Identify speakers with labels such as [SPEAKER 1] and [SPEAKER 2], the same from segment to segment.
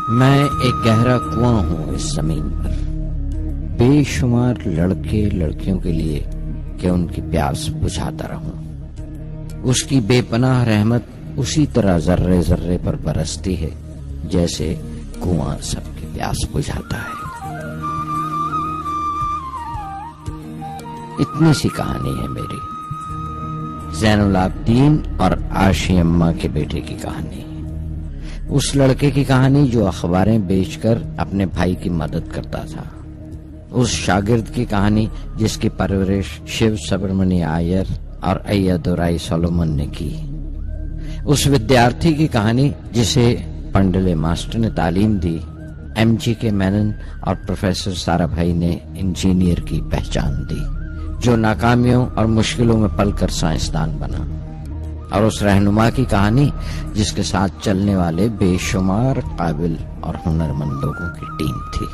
[SPEAKER 1] میں ایک گہرا کنواں ہوں اس زمین پر، بے شمار لڑکے لڑکیوں کے لیے کہ ان کی پیاس بجھاتا رہوں۔ اس کی بے پناہ رحمت اسی طرح ذرے ذرے پر برستی ہے جیسے کنواں سب کی پیاس بجھاتا ہے۔ اتنی سی کہانی ہے میری، زین العابدین اور عاشی اماں کے بیٹے کی کہانی، اس لڑکے کی کہانی جو اخباریں بیچ کر اپنے بھائی کی مدد کرتا تھا، اس شاگرد کی کہانی جس کی پرورش شیو سبرمنی آئیر اور ایادورائی سولومن نے کی، اس ودیارتھی کی کہانی جسے پنڈلے ماسٹر نے تعلیم دی، ایم جی کے مینن اور پروفیسر سارا بھائی نے انجینئر کی پہچان دی، جو ناکامیوں اور مشکلوں میں پل کر سائنسدان بنا، اور اس رہنما کی کہانی جس کے ساتھ چلنے والے بے شمار قابل اور ہنرمند لوگوں کی ٹیم تھی۔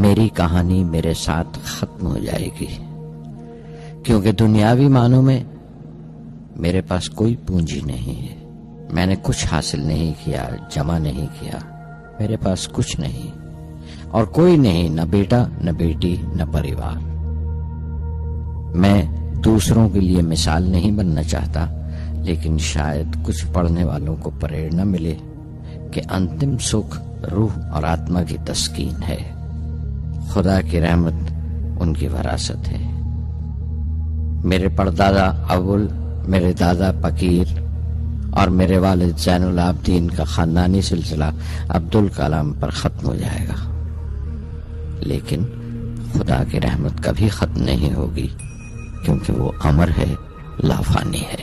[SPEAKER 1] میری کہانی میرے ساتھ ختم ہو جائے گی، کیونکہ دنیاوی معنوں میں میرے پاس کوئی پونجی نہیں ہے، میں نے کچھ حاصل نہیں کیا، جمع نہیں کیا، میرے پاس کچھ نہیں اور کوئی نہیں، نہ بیٹا نہ بیٹی نہ پریوار۔ میں دوسروں کے لیے مثال نہیں بننا چاہتا، لیکن شاید کچھ پڑھنے والوں کو پریرنا ملے کہ انتم سکھ روح اور آتما کی تسکین ہے، خدا کی رحمت ان کی وراثت ہے۔ میرے پردادا اول، میرے دادا پکیر اور میرے والد زین العابدین کا خاندانی سلسلہ عبدالکلام پر ختم ہو جائے گا، لیکن خدا کی رحمت کبھی ختم نہیں ہوگی، کیونکہ وہ امر ہے، لافانی ہے۔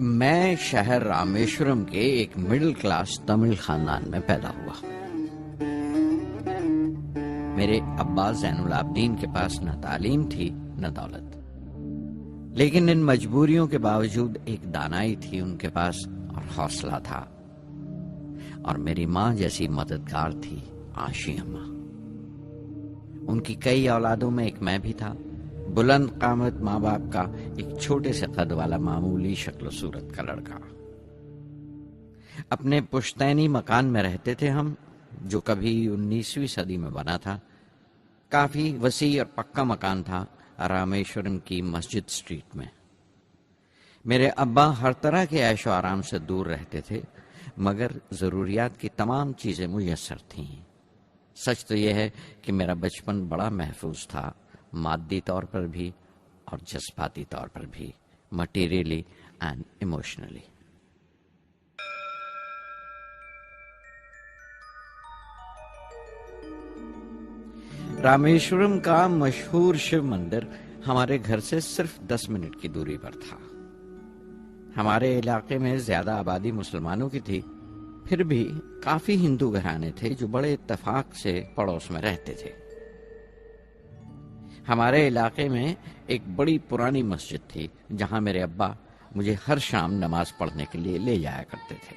[SPEAKER 1] میں شہر رامیشورم کے ایک مڈل کلاس تمل خاندان میں پیدا ہوا۔ میرے ابا زین العابدین کے پاس نہ تعلیم تھی نہ دولت، لیکن ان مجبوریوں کے باوجود ایک دانائی تھی ان کے پاس اور حوصلہ تھا، اور میری ماں جیسی مددگار تھی عاشی اماں۔ ان کی کئی اولادوں میں ایک میں بھی تھا، بلند قامت ماں باپ کا ایک چھوٹے سے قد والا معمولی شکل و صورت کا لڑکا۔ اپنے پشتینی مکان میں رہتے تھے ہم، جو کبھی 19ویں صدی میں بنا تھا۔ کافی وسیع اور پکا مکان تھا رامیشورم کی مسجد سٹریٹ میں۔ میرے ابا ہر طرح کے عیش و آرام سے دور رہتے تھے، مگر ضروریات کی تمام چیزیں میسر تھیں۔ سچ تو یہ ہے کہ میرا بچپن بڑا محفوظ تھا، مادی طور پر بھی اور جذباتی طور پر بھی، مٹیریلی اینڈ ایموشنلی۔ رامیشورم کا مشہور شیو مندر ہمارے گھر سے صرف 10 منٹ کی دوری پر تھا۔ ہمارے علاقے میں زیادہ آبادی مسلمانوں کی تھی، پھر بھی کافی ہندو گھرانے تھے جو بڑے اتفاق سے پڑوس میں رہتے تھے۔ ہمارے علاقے میں ایک بڑی پرانی مسجد تھی جہاں میرے ابا مجھے ہر شام نماز پڑھنے کے لیے لے جایا کرتے تھے۔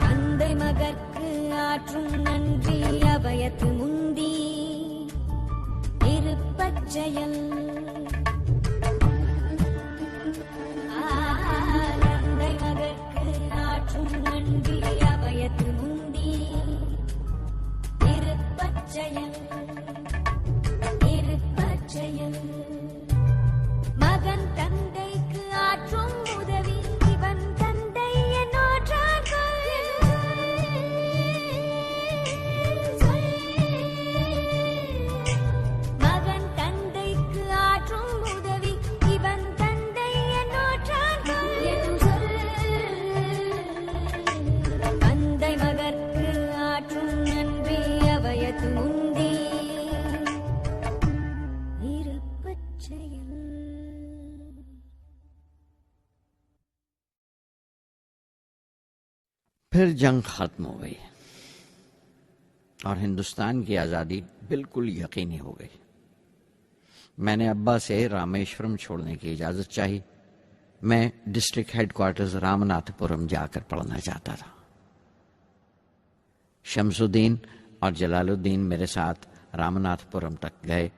[SPEAKER 2] தந்தை மகற்கு ஆற்றும் நன்றி அபயத்து முந்தி இருப்பச்செயல் தந்தை மகற்கு ஆற்றும் நன்றி அபயத்து முந்தி இருப்பச்செயல் இருப்பச்செயல் மகன் தந்தைக்கு ஆற்றும் உதவி இவன் தந்தை என்னோற்றார்கள்
[SPEAKER 1] پھر جنگ ختم ہو گئی اور ہندوستان کی آزادی بالکل یقینی ہو گئی. میں نے ابا سے رامیشورم چھوڑنے کی اجازت چاہی. میں ڈسٹرکٹ ہیڈ کوارٹرز رامناتھ پورم جا کر پڑھنا چاہتا تھا. شمس الدین اور جلال الدین میرے ساتھ رامناتھ پورم تک گئے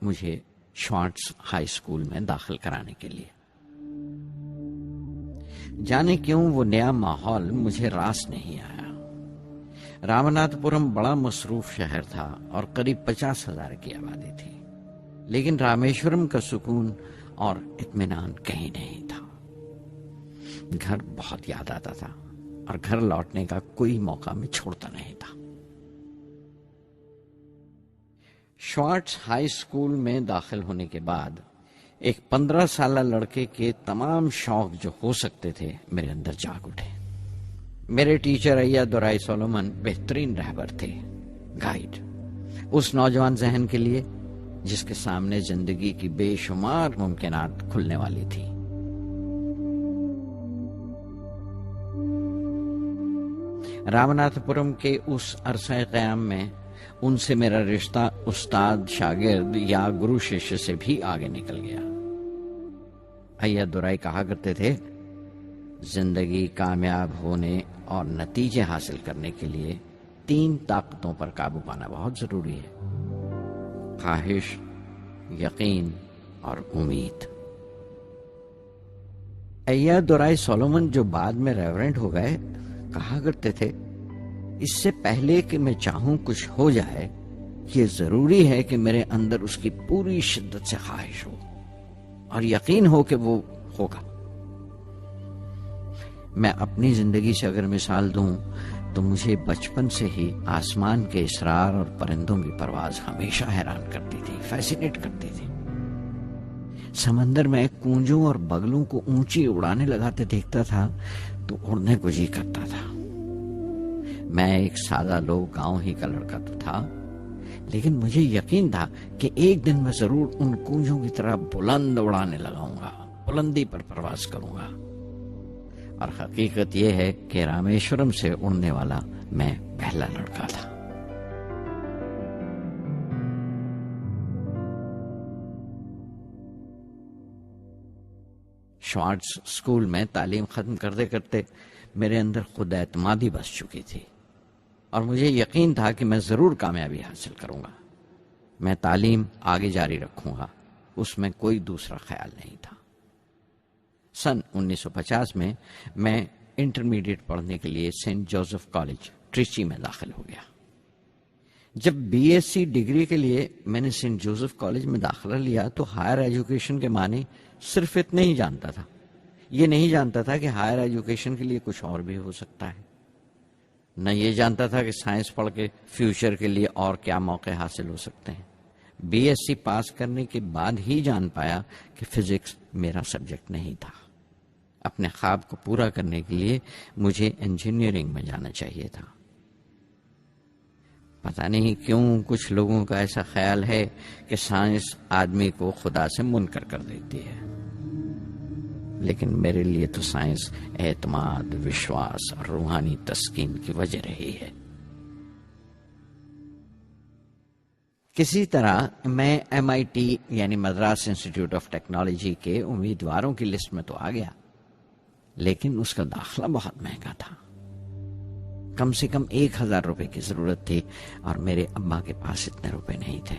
[SPEAKER 1] مجھے شوارٹز ہائی اسکول میں داخل کرانے کے لیے. جانے کیوں وہ نیا ماحول مجھے راس نہیں آیا. رامناتھ پورم بڑا مصروف شہر تھا اور قریب 50,000 کی آبادی تھی، لیکن رامیشورم کا سکون اور اطمینان کہیں نہیں تھا. گھر بہت یاد آتا تھا اور گھر لوٹنے کا کوئی موقع میں چھوڑتا نہیں تھا. شوارٹز ہائی اسکول میں داخل ہونے کے بعد ایک 15 سالہ لڑکے کے تمام شوق جو ہو سکتے تھے میرے اندر جاگ اٹھے. میرے ٹیچر ایا دورائی سولومن بہترین رہبر تھے، گائیڈ اس نوجوان ذہن کے لیے جس کے سامنے زندگی کی بے شمار ممکنات کھلنے والی تھی. رامناتھ پورم کے اس عرصہ قیام میں ان سے میرا رشتہ استاد شاگرد یا گرو شیشیہ سے بھی آگے نکل گیا. ایا دورائی کہا کرتے تھے، زندگی کامیاب ہونے اور نتیجے حاصل کرنے کے لیے 3 طاقتوں پر قابو پانا بہت ضروری ہے: خواہش، یقین اور امید. ایا دورائی سولومن جو بعد میں ریورنٹ ہو گئے کہا کرتے تھے، اس سے پہلے کہ میں چاہوں کچھ ہو جائے یہ ضروری ہے کہ میرے اندر اس کی پوری شدت سے خواہش ہو اور یقین ہو کہ وہ ہوگا. میں اپنی زندگی سے اگر مثال دوں تو مجھے بچپن سے ہی آسمان کے اسرار اور پرندوں کی پرواز ہمیشہ حیران کرتی تھی، فیسینیٹ کرتی تھی. سمندر میں کونجوں اور بگلوں کو اونچی اڑانے لگاتے دیکھتا تھا تو اڑنے کو جی کرتا تھا. میں ایک سادہ لوگ گاؤں ہی کا لڑکا تو تھا، لیکن مجھے یقین تھا کہ ایک دن میں ضرور ان کونجوں کی طرح بلند اڑانے لگاؤں گا، بلندی پر پرواز کروں گا. اور حقیقت یہ ہے کہ رامیشورم سے اڑنے والا میں پہلا لڑکا تھا. شوارٹز اسکول میں تعلیم ختم کرتے کرتے میرے اندر خود اعتمادی بس چکی تھی اور مجھے یقین تھا کہ میں ضرور کامیابی حاصل کروں گا. میں تعلیم آگے جاری رکھوں گا، اس میں کوئی دوسرا خیال نہیں تھا. سن 1950 میں انٹرمیڈیٹ پڑھنے کے لیے سینٹ جوزف کالج ٹریچی میں داخل ہو گیا. جب بی ایس سی ڈگری کے لیے میں نے سینٹ جوزف کالج میں داخلہ لیا تو ہائر ایجوکیشن کے معنی صرف اتنے ہی جانتا تھا. یہ نہیں جانتا تھا کہ ہائر ایجوکیشن کے لیے کچھ اور بھی ہو سکتا ہے. نہ یہ جانتا تھا کہ سائنس پڑھ کے فیوچر کے لیے اور کیا موقع حاصل ہو سکتے ہیں. بی ایس سی پاس کرنے کے بعد ہی جان پایا کہ فزکس میرا سبجیکٹ نہیں تھا. اپنے خواب کو پورا کرنے کے لیے مجھے انجینئرنگ میں جانا چاہیے تھا. پتہ نہیں کیوں کچھ لوگوں کا ایسا خیال ہے کہ سائنس آدمی کو خدا سے منکر کر دیتی ہے، لیکن میرے لیے تو سائنس اعتماد، وشواس اور روحانی تسکین کی وجہ رہی ہے. کسی طرح میں MIT یعنی مدراس انسٹیٹیوٹ آف ٹیکنالوجی کے امیدواروں کی لسٹ میں تو آ گیا، لیکن اس کا داخلہ بہت مہنگا تھا. کم سے کم 1,000 روپے کی ضرورت تھی اور میرے ابا کے پاس اتنے روپے نہیں تھے.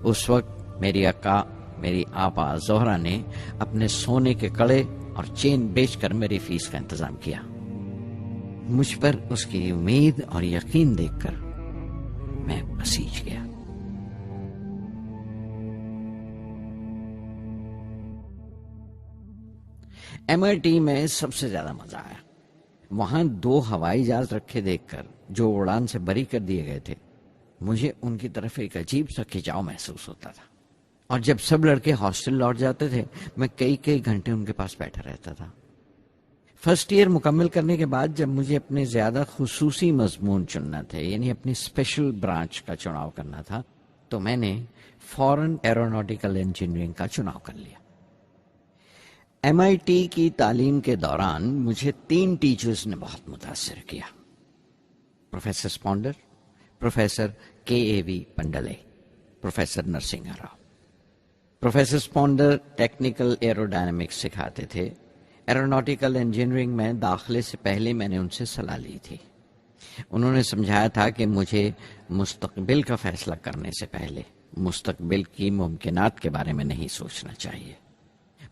[SPEAKER 1] اس وقت میری اکا، میری آپا زہرا نے اپنے سونے کے کڑے اور چین بیچ کر میری فیس کا انتظام کیا. مجھ پر اس کی امید اور یقین دیکھ کر میں بسیج گیا. MIT میں سب سے زیادہ مزہ آیا. وہاں 2 ہوائی جہاز رکھے دیکھ کر جو اڑان سے بری کر دیے گئے تھے، مجھے ان کی طرف ایک عجیب سا کھچاؤ محسوس ہوتا تھا. اور جب سب لڑکے ہاسٹل لوٹ جاتے تھے میں کئی گھنٹے ان کے پاس بیٹھا رہتا تھا. فرسٹ ایئر مکمل کرنے کے بعد جب مجھے اپنے زیادہ خصوصی مضمون چننا تھے، یعنی اپنی اسپیشل برانچ کا چناؤ کرنا تھا، تو میں نے فورن ایروناٹیکل انجینئرنگ کا چناؤ کر لیا. MIT کی تعلیم کے دوران مجھے 3 ٹیچرز نے بہت متاثر کیا: پروفیسر اسپونڈر، professor KAV Pandalai, professor Narasimha Rao. Professor اسپونڈر ٹیکنیکل ایروڈائنمکس سکھاتے تھے۔ ایروناٹیکل انجینئرنگ میں داخلے سے پہلے میں نے ان سے صلاح لی تھی۔ انہوں نے سمجھایا تھا کہ مجھے مستقبل کا فیصلہ کرنے سے پہلے مستقبل کی ممکنات کے بارے میں نہیں سوچنا چاہیے،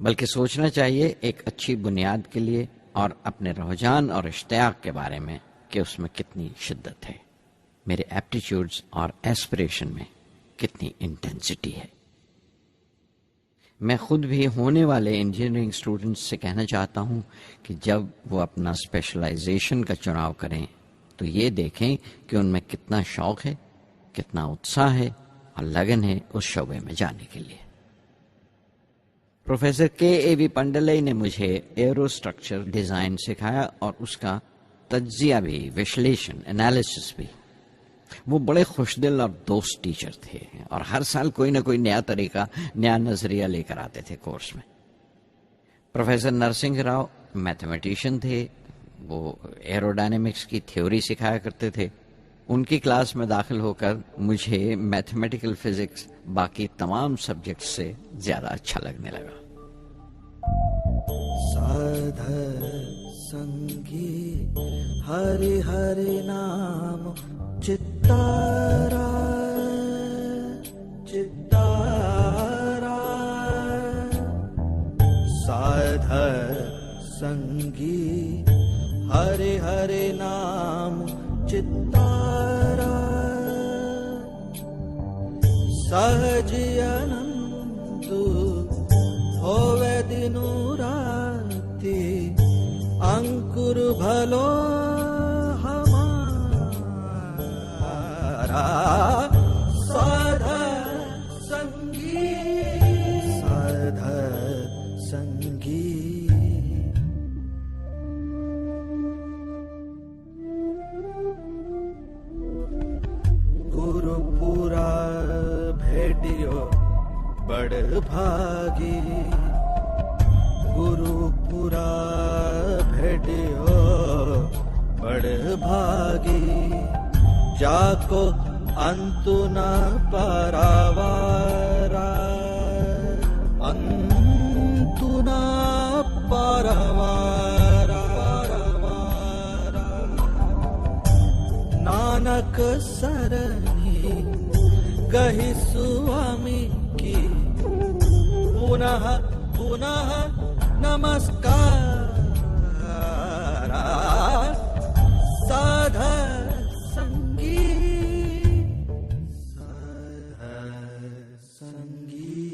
[SPEAKER 1] بلکہ سوچنا چاہیے ایک اچھی بنیاد کے لیے اور اپنے رجحان اور اشتیاق کے بارے میں کہ اس میں کتنی شدت ہے، میرے ایپٹیچیوڈز اور ایسپریشن میں کتنی انٹینسٹی ہے۔ میں خود بھی ہونے والے انجینئرنگ اسٹوڈنٹس سے کہنا چاہتا ہوں کہ جب وہ اپنا اسپیشلائزیشن کا چناؤ کریں تو یہ دیکھیں کہ ان میں کتنا شوق ہے، کتنا اتساہ ہے اور لگن ہے اس شعبے میں جانے کے لیے۔ پروفیسر KAV پنڈلے نے مجھے ایرو اسٹرکچر ڈیزائن سکھایا اور اس کا تجزیہ بھی، وشلیشن، انالیسس بھی۔ وہ بڑے خوش دل اور دوست ٹیچر تھے اور ہر سال کوئی نہ کوئی نیا طریقہ، نیا نظریہ لے کر آتے تھے کورس میں۔ پروفیسر نرسنگھ راؤ میتھمیٹیشین تھے، وہ ایروڈائنمکس کی تھیوری سکھایا کرتے تھے۔ ان کی کلاس میں داخل ہو کر مجھے میتھمیٹیکل فزکس باقی تمام سبجیکٹس سے زیادہ اچھا لگنے لگا۔
[SPEAKER 3] سادھر سنگی ہری ہری نام چتارا چتارا، سادھر سنگی ہری ہری نام چتارا، سہج آنند ہوے دنو راتی، انکر بھلو ہمارا، سادھر سنگی سادھر سنگی۔ گرو پورا بھیٹیو بڑ بھاگی، گرو پورا بھیٹیو بڑ بھاگی، جاکو انت نہ پاراوارا، انت نہ پاراوارا، نانک سرنی گہی سوامی کی، پنہ پنہ نمسکار، سادھر سنگی سادھر سنگی۔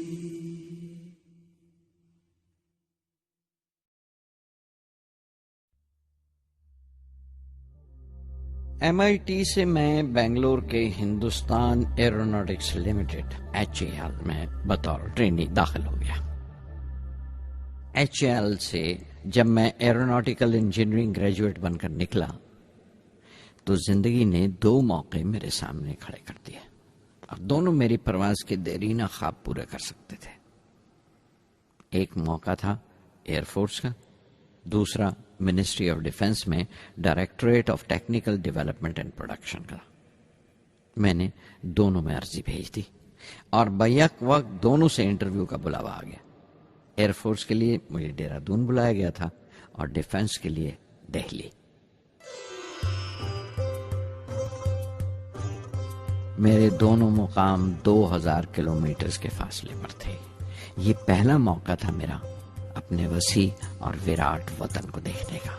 [SPEAKER 1] MIT سے میں بنگلور کے ہندوستان ایروناٹکس لمیٹڈ HAL میں بطور ٹرینی داخل ہو گیا۔ HAL سے جب میں ایروناٹیکل انجینئرنگ گریجویٹ بن کر نکلا تو زندگی نے 2 موقع میرے سامنے کھڑے کر دیے اور دونوں میری پرواز کے دیرینہ خواب پورے کر سکتے تھے۔ ایک موقع تھا ایئر فورس کا، دوسرا منسٹری آف ڈیفنس میں directorate of technical development and production کا۔ میں نے دونوں میں عرضی بھیج دی اور بیک وقت دونوں سے انٹرویو کا بلاوا آ گیا۔ ایئر فورس کے لیے مجھے دہرادون بلایا گیا تھا اور ڈیفنس کے لیے دہلی۔ میرے دونوں مقام 2000 کلومیٹرز کے فاصلے پر تھے۔ یہ پہلا موقع تھا میرا اپنے وسیع اور وراٹ وطن کو دیکھنے کا۔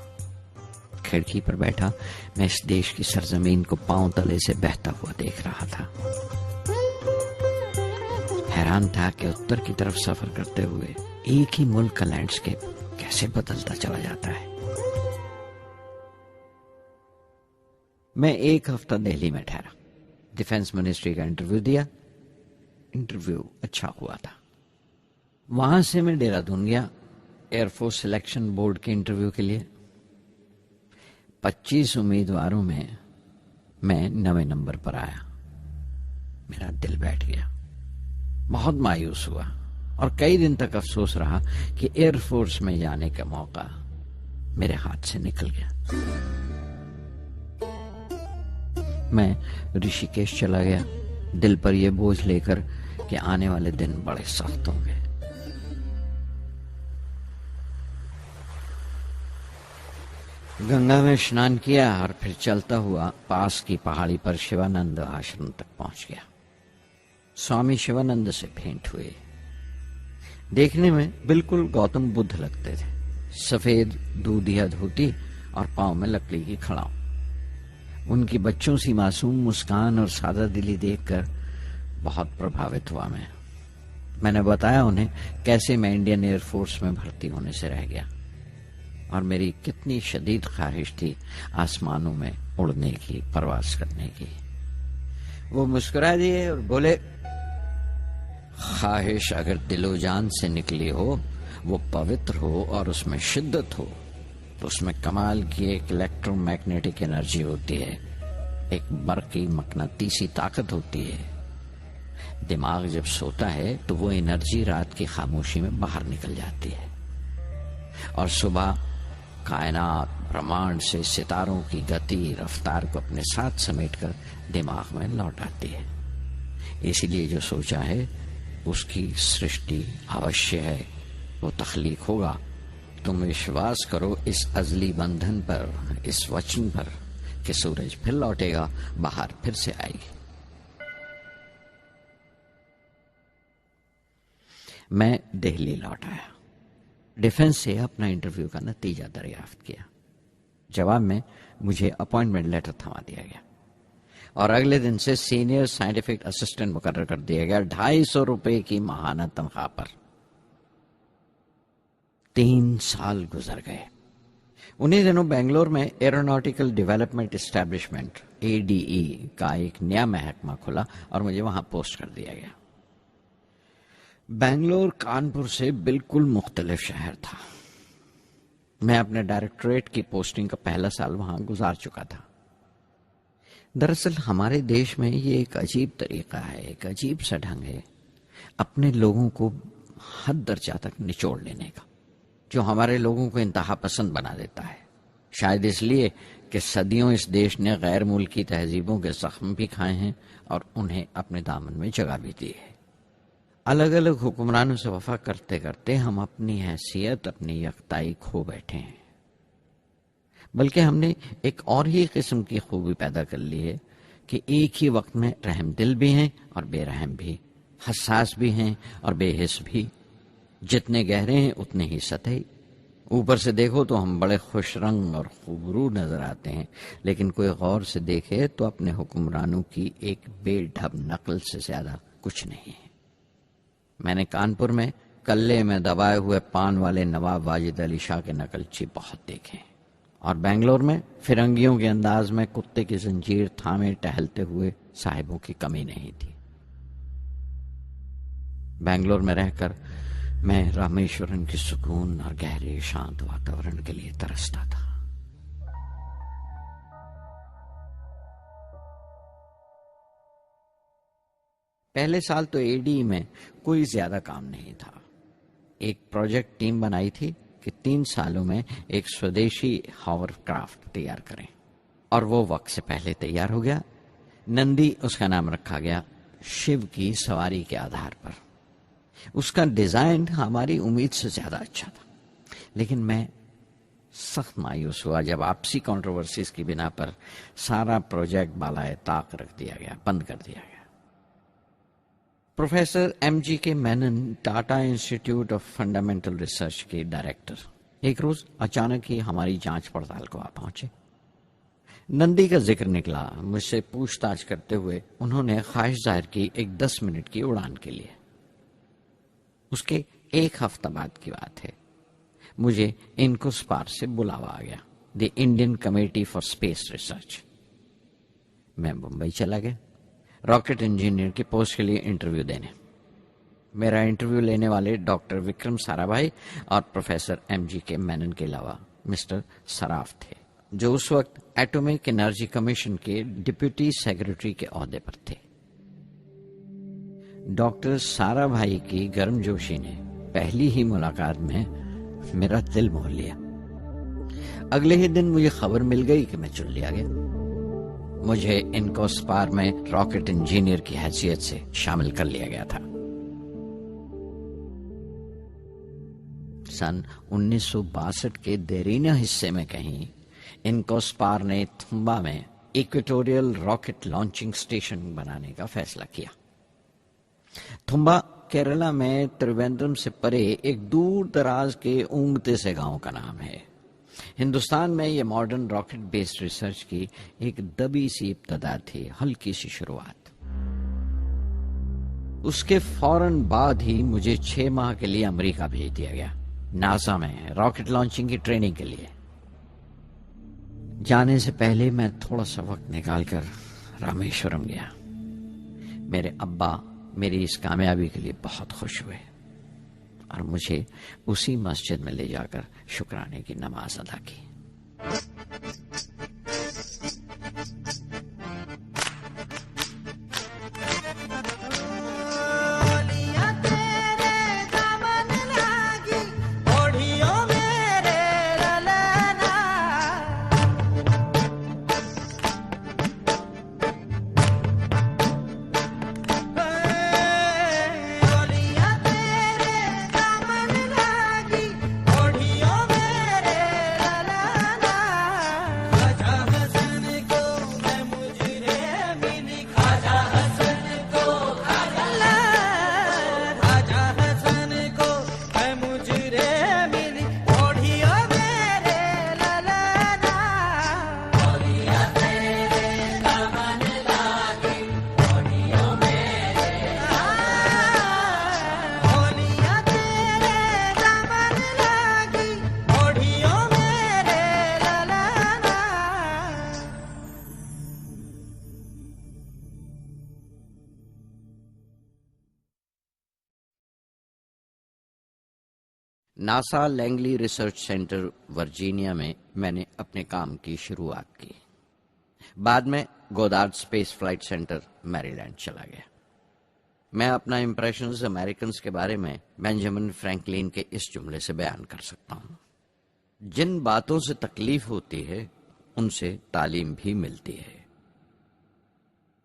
[SPEAKER 1] کھڑکی پر بیٹھا میں اس دیش کی سرزمین کو پاؤں تلے سے بہتا ہوا دیکھ رہا تھا۔ حیران تھا کہ اتر کی طرف سفر کرتے ہوئے ایک ہی ملک کا لینڈسکیپ کیسے بدلتا چلا جاتا ہے۔ میں 1 ہفتہ دہلی میں ٹھہرا، ڈیفنس منسٹری کا انٹرویو دیا۔ انٹرویو اچھا ہوا تھا۔ وہاں سے میں دہرادون گیا ایئر فورس سلیکشن بورڈ کے انٹرویو کے لیے۔ 25 امیدواروں میں 9ویں نمبر پر آیا۔ میرا دل بیٹھ گیا، بہت مایوس ہوا اور کئی دن تک افسوس رہا کہ ایئر فورس میں جانے کا موقع میرے ہاتھ سے نکل گیا. میں رشیکیش چلا گیا، دل پر یہ بوجھ لے کر کہ آنے والے دن بڑے سخت ہوں گے. گنگا میں اسنان کیا اور پھر چلتا ہوا پاس کی پہاڑی پر شیوانند آشرم تک پہنچ گیا. سوامی شیوانند سے بھینٹ ہوئے. دیکھنے میں بالکل گوتم بدھ لگتے تھے، سفید دودھیا دھوتی اور پاؤں میں لکڑی کی کھڑاؤں. ان کی بچوں سی معصوم مسکان اور سادہ دلی دیکھ کر بہت پربھاوت ہوا. میں نے بتایا انہیں کیسے میں انڈین ایئر فورس میں بھرتی ہونے سے رہ گیا اور میری کتنی شدید خواہش تھی آسمانوں میں اڑنے کی، پرواز کرنے کی. وہ مسکرا دیے اور بولے، خواہش اگر دل و جان سے نکلی ہو، وہ پوتر ہو اور اس میں شدت ہو، تو اس میں کمال کی ایک الیکٹرو میگنیٹک انرجی ہوتی ہے، ایک برقی مقناطیسی طاقت ہوتی ہے. دماغ جب سوتا ہے تو وہ انرجی رات کی خاموشی میں باہر نکل جاتی ہے اور صبح کائنات برہمانڈ سے ستاروں کی گتی رفتار کو اپنے ساتھ سمیٹ کر دماغ میں لوٹ آتی ہے. اسی لیے جو سوچا ہے اس کی سرشٹی اوشیہ ہے، وہ تخلیق ہوگا. تم وشواس کرو اس ازلی بندھن پر، اس وچن پر کہ سورج پھر لوٹے گا، باہر پھر سے آئے گی. میں دہلی لوٹ آیا. ڈیفنس سے اپنا انٹرویو کا نتیجہ دریافت کیا. جواب میں مجھے اپوائنٹمنٹ لیٹر تھما دیا گیا اور اگلے دن سے سینئر سائنٹیفک اسسٹنٹ مقرر کر دیا گیا 250 روپے کی ماہانہ تنخواہ پر. 3 سال گزر گئے. انہی دنوں بنگلور میں ایروناٹیکل ڈیولپمنٹ اسٹیبلشمنٹ ADE کا ایک نیا محکمہ کھلا اور مجھے وہاں پوسٹ کر دیا گیا. بنگلور کانپور سے بالکل مختلف شہر تھا. میں اپنے ڈائریکٹوریٹ کی پوسٹنگ کا پہلا سال وہاں گزار چکا تھا. دراصل ہمارے دیش میں یہ ایک عجیب طریقہ ہے، ایک عجیب سا ڈھنگ ہے اپنے لوگوں کو حد درجہ تک نچوڑ لینے کا، جو ہمارے لوگوں کو انتہا پسند بنا دیتا ہے. شاید اس لیے کہ صدیوں اس دیش نے غیر ملکی تہذیبوں کے زخم بھی کھائے ہیں اور انہیں اپنے دامن میں جگہ بھی دی ہے. الگ الگ حکمرانوں سے وفا کرتے کرتے ہم اپنی حیثیت، اپنی یکتائی کھو بیٹھے ہیں. بلکہ ہم نے ایک اور ہی قسم کی خوبی پیدا کر لی ہے کہ ایک ہی وقت میں رحم دل بھی ہیں اور بے رحم بھی، حساس بھی ہیں اور بے حس بھی. جتنے گہرے ہیں اتنے ہی سطحی. اوپر سے دیکھو تو ہم بڑے خوش رنگ اور خوبرو نظر آتے ہیں، لیکن کوئی غور سے دیکھے تو اپنے حکمرانوں کی ایک بے ڈھب نقل سے زیادہ کچھ نہیں ہے. میں نے کانپور میں کلے میں دبائے ہوئے پان والے نواب واجد علی شاہ کے نقلچی بہت دیکھے ہیں، اور بنگلور میں فرنگیوں کے انداز میں کتے کی زنجیر تھامے ٹہلتے ہوئے صاحبوں کی کمی نہیں تھی. بنگلور میں رہ کر میں رامیشورن کی سکون اور گہرے شانت واتاورن کے لیے ترستا تھا. پہلے سال تو ADE میں کوئی زیادہ کام نہیں تھا. ایک پروجیکٹ ٹیم بنائی تھی کہ 3 سالوں میں ایک سودیشی ہاور کرافٹ تیار کریں، اور وہ وقت سے پہلے تیار ہو گیا. نندی اس کا نام رکھا گیا، شیو کی سواری کے آدھار پر. اس کا ڈیزائن ہماری امید سے زیادہ اچھا تھا، لیکن میں سخت مایوس ہوا جب آپسی کنٹروورسیز کی بنا پر سارا پروجیکٹ بالائے طاق رکھ دیا گیا، بند کر دیا گیا. Professor MGK Menon, Tata institute of fundamental research کے ڈائریکٹر، ایک روز اچانک ہی ہماری جانچ پڑتال کو آ پہنچے. نندی کا ذکر نکلا. مجھ سے پوچھ تاچھ کرتے ہوئے انہوں نے خواہش ظاہر کی ایک 10 منٹ کی اڑان کے لیے. اس کے 1 ہفتہ بعد کی بات ہے، مجھے انکوسپار سے بلاوا آ گیا، the Indian committee for space research. میں بمبئی چلا گیا راکٹ انجینئر کی پوسٹ کے لیے انٹرویو دینے. میرا انٹرویو لینے والے ڈاکٹر وکرم سارا بھائی اور پروفیسر MGK مینن کے علاوہ مسٹر سراف تھے، جو اس وقت ایٹمک انرجی کمیشن کے ڈپٹی سیکرٹری کے عہدے پر تھے. ڈاکٹر سارا بھائی کی گرم جوشی نے پہلی ہی ملاقات میں میرا دل موہ لیا۔ اگلے ہی دن مجھے خبر مل گئی کہ میں چن لیا گیا۔ مجھے انکوسپار میں راکٹ انجینئر کی حیثیت سے شامل کر لیا گیا تھا۔ سن 1962 کے دیرینہ حصے میں کہیں انکوسپار نے تھمبا میں ایکویٹوریل راکٹ لانچنگ سٹیشن بنانے کا فیصلہ کیا۔ تھمبا کیرلا میں تریویندرم سے پرے ایک دور دراز کے اونگتے سے گاؤں کا نام ہے۔ ہندوستان میں یہ ماڈرن راکٹ بیسڈ ریسرچ کی ایک دبی سی ابتدا تھی، ہلکی سی شروعات۔ اس کے فوراً بعد ہی مجھے 6 ماہ کے لیے امریکہ بھیج دیا گیا، ناسا میں راکٹ لانچنگ کی ٹریننگ کے لیے۔ جانے سے پہلے میں تھوڑا سا وقت نکال کر رامیشورم گیا۔ میرے ابا میری اس کامیابی کے لیے بہت خوش ہوئے اور مجھے اسی مسجد میں لے جا کر شکرانے کی نماز ادا کی۔ NASA Langley research centre Virginia میں نے اپنے کام کی شروعات کی۔ بعد میں گودارڈ اسپیس فلائٹ سینٹر میری لینڈ چلا گیا۔ میں اپنا امپریشنز امریکنز کے بارے میں بینجامن فرینکلن کے اس جملے سے بیان کر سکتا ہوں: جن باتوں سے تکلیف ہوتی ہے ان سے تعلیم بھی ملتی ہے۔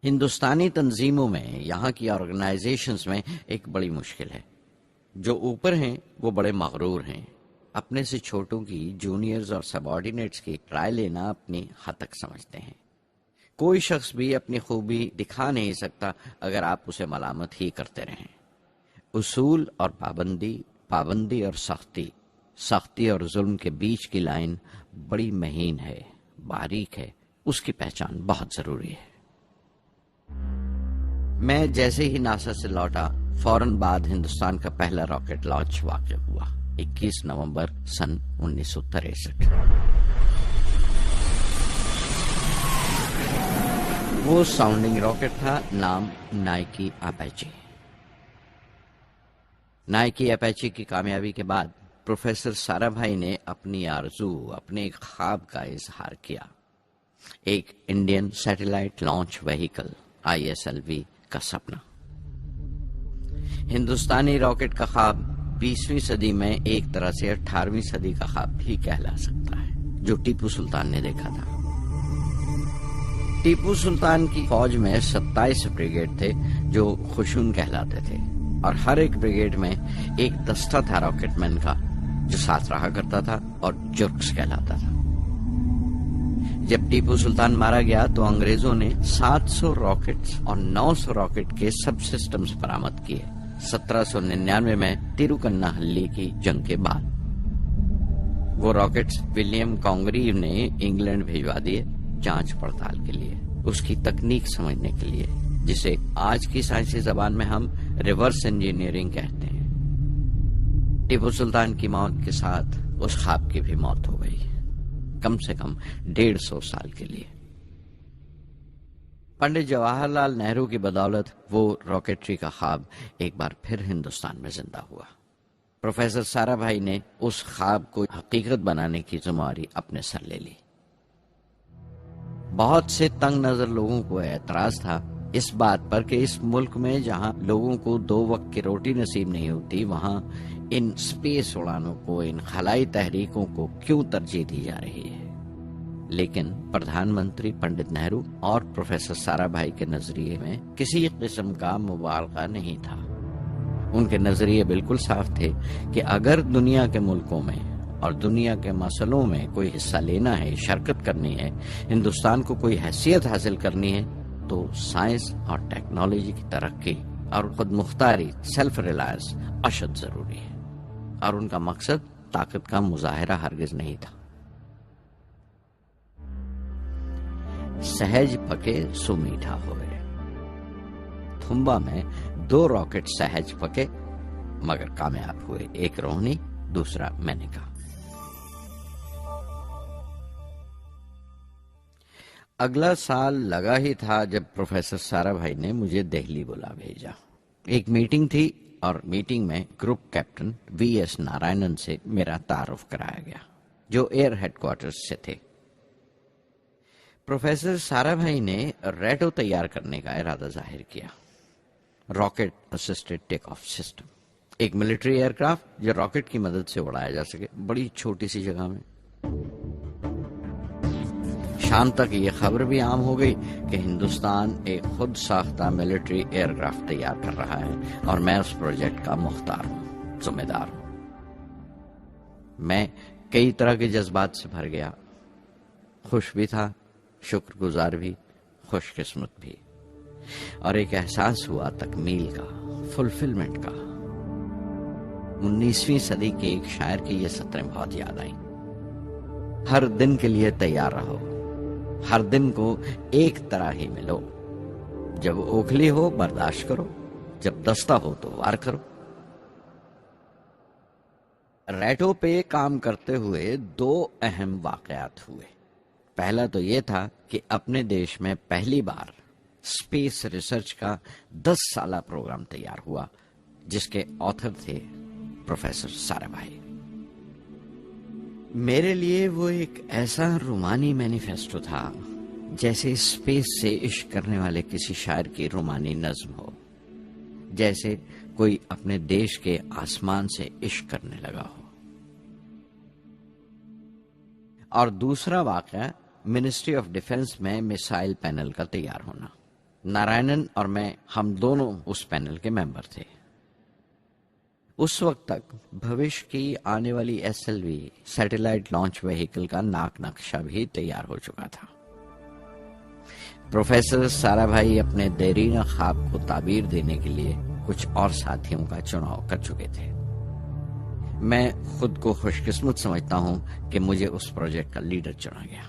[SPEAKER 1] ہندوستانی تنظیموں میں، یہاں کی آرگنائزیشنز میں ایک بڑی مشکل ہے۔ جو اوپر ہیں وہ بڑے مغرور ہیں، اپنے سے چھوٹوں کی، جونیئرز اور سب آرڈینیٹس کی رائے لینا اپنی حد تک سمجھتے ہیں۔ کوئی شخص بھی اپنی خوبی دکھا نہیں سکتا اگر آپ اسے ملامت ہی کرتے رہیں۔ اصول اور پابندی اور سختی اور ظلم کے بیچ کی لائن بڑی مہین ہے، باریک ہے، اس کی پہچان بہت ضروری ہے۔ میں جیسے ہی ناسا سے لوٹا، فوراً بعد ہندوستان کا پہلا راکٹ لانچ واقع ہوا، 21 نومبر سن 1963۔ وہ ساؤنڈنگ راکٹ تھا، نام نائکی اپیچی۔ نائکی اپیچی کی کامیابی کے بعد پروفیسر سارا بھائی نے اپنی آرزو، اپنے ایک خواب کا اظہار کیا، ایک Indian satellite launch vehicle ISLV کا سپنا۔ ہندوستانی راکٹ کا خواب 20ویں صدی میں ایک طرح سے 18ویں صدی کا خواب بھی کہلا سکتا ہے، جو ٹیپو سلطان نے دیکھا تھا۔ ٹیپو سلطان کی فوج میں 27 بریگیڈ تھے جو خشون کہلاتے تھے، اور ہر ایک بریگیڈ میں ایک دستہ تھا راکٹ مین کا جو ساتھ رہا کرتا تھا اور جرکس کہلاتا تھا۔ جب ٹیپو سلطان مارا گیا تو انگریزوں نے 700 راکٹس اور 900 راکٹ کے سب سسٹمز برآمد کیے 1799 میں تیروکناہلی کی جنگ کے بعد۔ وہ راکٹس ولیم کانگریو نے انگلینڈ بھیجوا دیے جانچ پڑتال کے لیے، اس کی تکنیک سمجھنے کے لیے، جسے آج کی سائنسی زبان میں ہم ریورس انجینئرنگ کہتے ہیں۔ ٹیپو سلطان کی موت کے ساتھ اس خواب کی بھی موت ہو گئی، کم سے کم 150 سال کے لیے۔ پنڈت جواہر لال نہرو کی بدولت وہ راکٹری کا خواب ایک بار پھر ہندوستان میں زندہ ہوا۔ پروفیسر سارا بھائی نے اس خواب کو حقیقت بنانے کی ذمہ داری اپنے سر لے لی۔ بہت سے تنگ نظر لوگوں کو اعتراض تھا اس بات پر کہ اس ملک میں جہاں لوگوں کو 2 وقت کی روٹی نصیب نہیں ہوتی، وہاں ان اسپیس اڑانوں کو، ان خلائی تحریکوں کو کیوں ترجیح دی جا رہی ہے۔ لیکن پردھان منتری پنڈت نہرو اور پروفیسر سارا بھائی کے نظریے میں کسی قسم کا مبالغہ نہیں تھا۔ ان کے نظریے بالکل صاف تھے کہ اگر دنیا کے ملکوں میں اور دنیا کے مسئلوں میں کوئی حصہ لینا ہے، شرکت کرنی ہے، ہندوستان کو کوئی حیثیت حاصل کرنی ہے، تو سائنس اور ٹیکنالوجی کی ترقی اور خود مختاری، سیلف ریلائنس اشد ضروری ہے، اور ان کا مقصد طاقت کا مظاہرہ ہرگز نہیں تھا۔ سہج پکے سو میٹھا ہوئے۔ تھمبا میں 2 راکٹ سہج پکے مگر کامیاب ہوئے، ایک روہنی، دوسرا مینیکا۔ اگلا سال لگا ہی تھا جب پروفیسر سارا بھائی نے مجھے دہلی بلا بھیجا۔ ایک میٹنگ تھی اور میٹنگ میں group captain V S Narayanan سے میرا تعارف کرایا گیا، جو ایئر ہیڈ کوارٹرز سے تھے۔ پروفیسر سارا بھائی نے ریٹو تیار کرنے کا ارادہ ظاہر کیا، rocket assisted take of system, ایک ملٹری ایئر کرافٹ جو راکٹ کی مدد سے اڑایا جا سکے، بڑی چھوٹی سی جگہ میں۔ شام تک یہ خبر بھی عام ہو گئی کہ ہندوستان ایک خود ساختہ ملٹری ایئر کرافٹ تیار کر رہا ہے اور میں اس پروجیکٹ کا مختار ہوں، ذمہ دار ہوں۔ میں کئی طرح کے جذبات سے بھر گیا، خوش بھی تھا، شکر گزار بھی، خوش قسمت بھی، اور ایک احساس ہوا تکمیل کا، فلفلمنٹ کا۔ 19ویں صدی کے ایک شاعر کی یہ سطریں بہت یاد آئیں: ہر دن کے لیے تیار رہو، ہر دن کو ایک طرح ہی ملو، جب اوکھلی ہو برداشت کرو، جب دستہ ہو تو وار کرو۔ ریٹو پہ کام کرتے ہوئے 2 اہم واقعات ہوئے۔ پہلا تو یہ تھا کہ اپنے دیش میں پہلی بار اسپیس ریسرچ کا 10 سالہ پروگرام تیار ہوا، جس کے آتھر تھے پروفیسر سارا بھائی۔ میرے لیے وہ ایک ایسا رومانی مینیفیسٹو تھا جیسے اسپیس سے عشق کرنے والے کسی شاعر کی رومانی نظم ہو، جیسے کوئی اپنے دیش کے آسمان سے عشق کرنے لگا ہو۔ اور دوسرا واقعہ منسٹری آف ڈیفنس میں میسائل پینل کا تیار ہونا۔ نارائنن اور میں، ہم دونوں اس پینل کے ممبر تھے۔ اس وقت تک بھوش کی آنے والی SLV سیٹلائٹ لانچ وہیکل کا ناک نقشہ بھی تیار ہو چکا تھا۔ پروفیسر سارا بھائی اپنے دیرینہ خواب کو تعبیر دینے کے لیے کچھ اور ساتھیوں کا چناؤ کر چکے تھے۔ میں خود کو خوش قسمت سمجھتا ہوں کہ مجھے اس پروجیکٹ کا لیڈر چنا گیا۔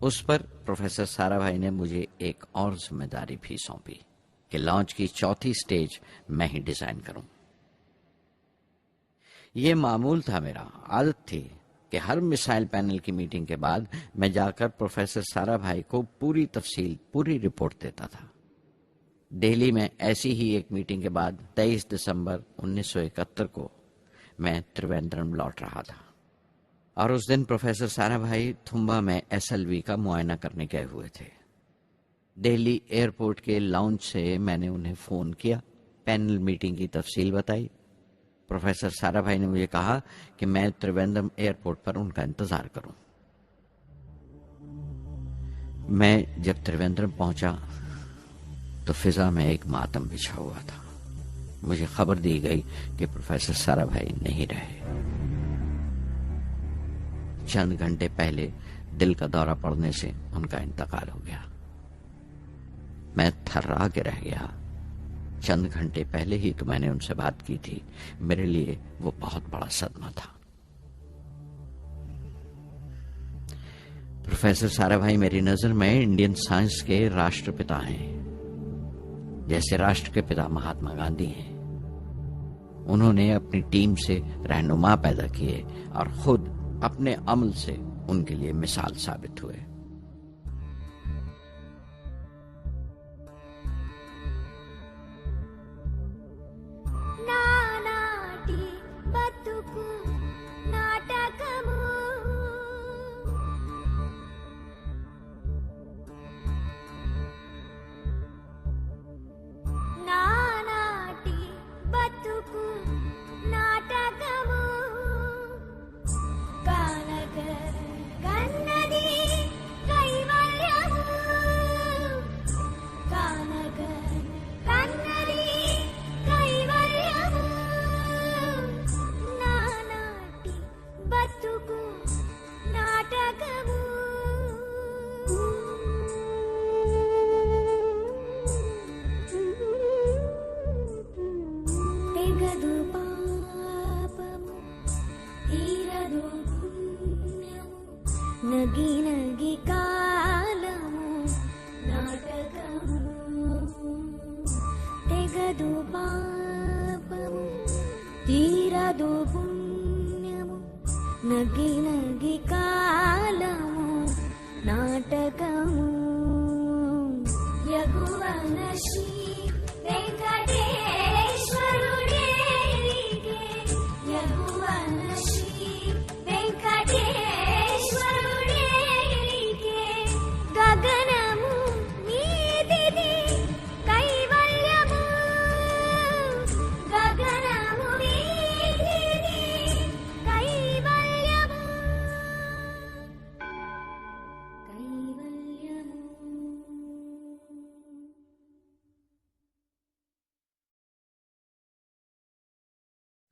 [SPEAKER 1] اس پر پروفیسر سارا بھائی نے مجھے ایک اور ذمہ داری بھی سونپی کہ لانچ کی 4تھی سٹیج میں ہی ڈیزائن کروں۔ یہ معمول تھا، میرا عادت تھی کہ ہر میسائل پینل کی میٹنگ کے بعد میں جا کر پروفیسر سارا بھائی کو پوری تفصیل، پوری رپورٹ دیتا تھا۔ دہلی میں ایسی ہی ایک میٹنگ کے بعد 23 دسمبر 1971 کو میں تریویندرم لوٹ رہا تھا، اور اس دن پروفیسر سارا بھائی تھمبا میں SLV کا معائنہ کرنے گئے ہوئے تھے۔ دہلی ایئرپورٹ کے لاؤنج سے میں نے انہیں فون کیا، پینل میٹنگ کی تفصیل بتائی۔ پروفیسر سارا بھائی نے مجھے کہا کہ میں تریویندرم ایئرپورٹ پر ان کا انتظار کروں۔ میں جب تریویندرم پہنچا تو فضا میں ایک ماتم بچھا ہوا تھا۔ مجھے خبر دی گئی کہ پروفیسر سارا بھائی نہیں رہے۔ چند گھنٹے پہلے دل کا دورہ پڑنے سے ان کا انتقال ہو گیا۔ میں تھرا کے رہ گیا۔ چند گھنٹے پہلے ہی تو میں نے ان سے بات کی تھی۔ میرے لیے وہ بہت بڑا صدمہ تھا۔ پروفیسر سارا بھائی میری نظر میں انڈین سائنس کے راشٹر پتا ہیں، جیسے راشٹر کے پتا مہاتما گاندھی ہیں۔ انہوں نے اپنی ٹیم سے رہنما پیدا کیے اور خود اپنے عمل سے ان کے لیے مثال ثابت ہوئے۔
[SPEAKER 2] ఎంతదో పుణ్యము నగి నగి కాలము నాటకము యగువన శ్రీ వెంకటేశ్వరుడేరికే యగువన శ్రీ వెంకటేశ్వరుడేరికే గగనము మీదిది కైవల్యము గగనము మీదిది కైవల్యము కైవల్యము.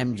[SPEAKER 1] MG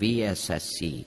[SPEAKER 1] VSSC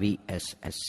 [SPEAKER 1] VSSC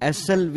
[SPEAKER 1] SLV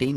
[SPEAKER 1] 3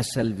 [SPEAKER 1] SLV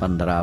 [SPEAKER 1] 15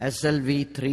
[SPEAKER 1] SLV-3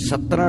[SPEAKER 1] 17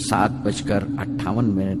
[SPEAKER 1] 7:58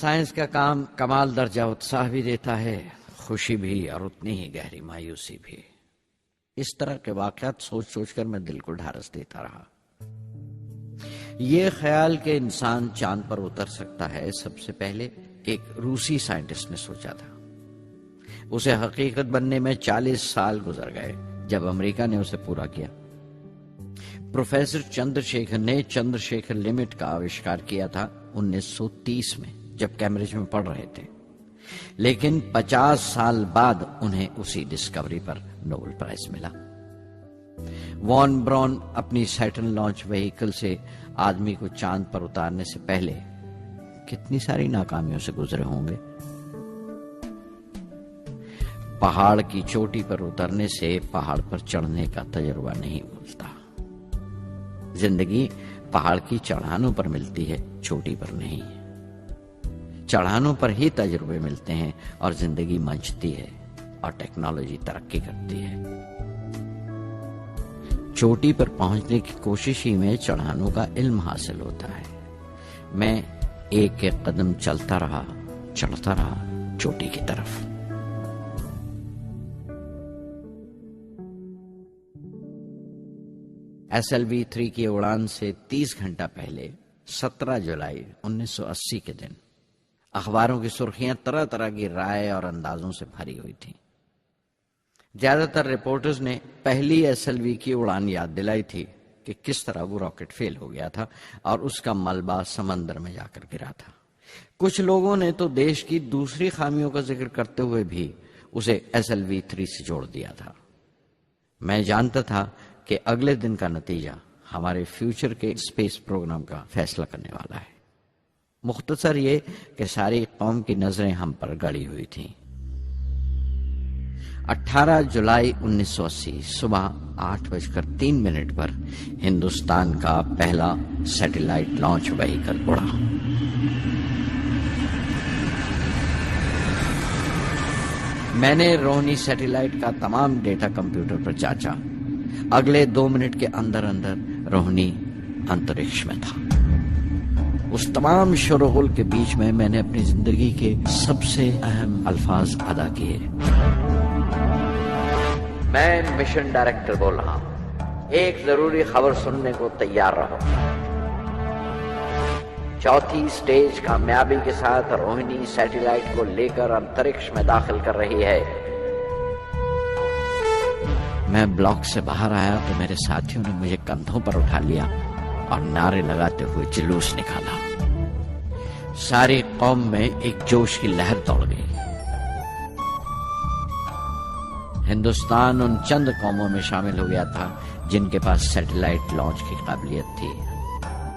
[SPEAKER 1] science کا کام کمال درجہ اتساہ بھی دیتا ہے، خوشی بھی اور اتنی ہی گہری مایوسی بھی۔ اس طرح کے واقعات سوچ سوچ کر میں دل کو ڈھارس دیتا رہا۔ یہ خیال کہ انسان چاند پر اتر سکتا ہے سب سے پہلے ایک روسی سائنٹسٹ نے سوچا تھا۔ اسے حقیقت بننے میں 40 سال گزر گئے جب امریکہ نے اسے پورا کیا۔ پروفیسر چندر شیکھر نے چندر شیکھر لمٹ کا آوشکار کیا تھا 1930 میں جب کیمبرج میں پڑھ رہے تھے، لیکن 50 سال بعد انہیں اسی ڈسکوری پر نوبل پرائز ملا۔ وان براون اپنی سیٹرن لانچ وہیکل سے آدمی کو چاند پر اتارنے سے پہلے کتنی ساری ناکامیوں سے گزرے ہوں گے۔ پہاڑ کی چوٹی پر اترنے سے پہاڑ پر چڑھنے کا تجربہ نہیں ملتا۔ زندگی پہاڑ کی چڑھانوں پر ملتی ہے، چوٹی پر نہیں۔ چڑھانوں پر ہی تجربے ملتے ہیں اور زندگی منچتی ہے اور ٹیکنالوجی ترقی کرتی ہے۔ چوٹی پر پہنچنے کی کوشش ہی میں چڑھانوں کا علم حاصل ہوتا ہے۔ میں ایک ایک قدم چلتا رہا، چڑھتا رہا چوٹی کی طرف۔ SLV-3 کی اڑان سے 30 گھنٹہ پہلے 17 جولائی 1980 کے دن اخباروں کی سرخیاں طرح طرح کی رائے اور اندازوں سے بھری ہوئی تھیں۔ زیادہ تر رپورٹرز نے پہلی SLV کی اڑان یاد دلائی تھی کہ کس طرح وہ راکٹ فیل ہو گیا تھا اور اس کا ملبہ سمندر میں جا کر گرا تھا۔ کچھ لوگوں نے تو دیش کی دوسری خامیوں کا ذکر کرتے ہوئے بھی اسے SLV-3 سے جوڑ دیا تھا۔ میں جانتا تھا کہ اگلے دن کا نتیجہ ہمارے فیوچر کے اسپیس پروگرام کا فیصلہ کرنے والا ہے۔ مختصر یہ کہ ساری قوم کی نظریں ہم پر گڑی ہوئی تھیں۔ 18 جولائی 1980 صبح 8:03 پر ہندوستان کا پہلا سیٹلائٹ لانچ وہیکل اڑا۔ میں نے روہنی سیٹلائٹ کا تمام ڈیٹا کمپیوٹر پر جانچا۔ اگلے 2 منٹ کے اندر روہنی انترکش میں تھا۔ اس تمام شور و غل کے بیچ میں نے اپنی زندگی کے سب سے اہم الفاظ ادا کیے۔ میں مشن ڈائریکٹر بول رہا ہوں، ایک ضروری خبر سننے کو تیار رہو۔ چوتھی سٹیج کامیابی کے ساتھ روہنی سیٹلائٹ کو لے کر انترکش میں داخل کر رہی ہے۔ میں بلاک سے باہر آیا تو میرے ساتھیوں نے مجھے کندھوں پر اٹھا لیا اور نعرے لگاتے ہوئے جلوس نکالا۔ ساری قوم میں ایک جوش کی لہر دوڑ گئی۔ ہندوستان ان چند قوموں میں شامل ہو گیا تھا جن کے پاس سیٹلائٹ لانچ کی قابلیت تھی۔